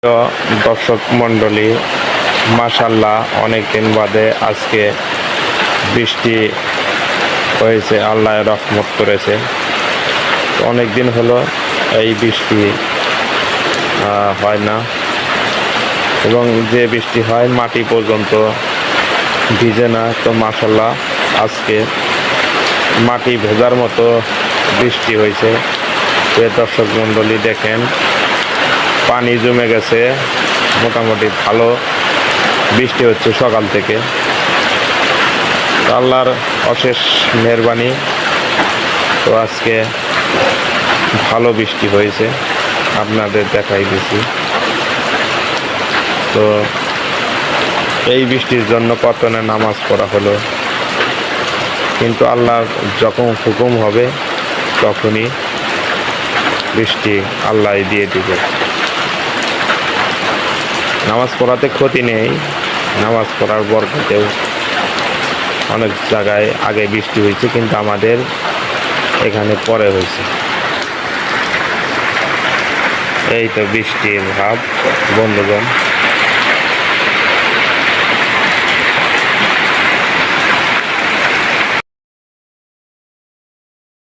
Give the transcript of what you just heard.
প্রিয় দর্শক মণ্ডলী, মাশাআল্লাহ অনেকদিন বাদে আজকে বৃষ্টি হয়েছে, আল্লাহ রহমত করেছে। অনেক দিন হলো এই বৃষ্টি হয় না, এবং যে বৃষ্টি হয় মাটি পর্যন্ত ভিজে না। তো মাশাআল্লাহ আজকে মাটি ভেজার মতো বৃষ্টি হয়েছে। দর্শক মণ্ডলী দেখেন, পানি জমে গেছে, মোটামুটি ভালো বৃষ্টি হচ্ছে সকাল থেকে। আল্লাহর অশেষ মেহেরবানি, তো আজকে ভালো বৃষ্টি হয়েছে, আপনাদের দেখাই দিছি। তো এই বৃষ্টির জন্য কত না নামাজ পড়া হলো, কিন্তু আল্লাহর যখন হুকুম হবে তখনই বৃষ্টি আল্লাহ দিয়ে দিবে। নামাজ পড়াতে ক্ষতি নেই, নামাজ পড়ার বরকতেও অনেক জায়গায় আগে বৃষ্টি হয়েছে, কিন্তু আমাদের এখানে পরে হয়েছে। এই তো বৃষ্টির ভাব বন্ধুগণ।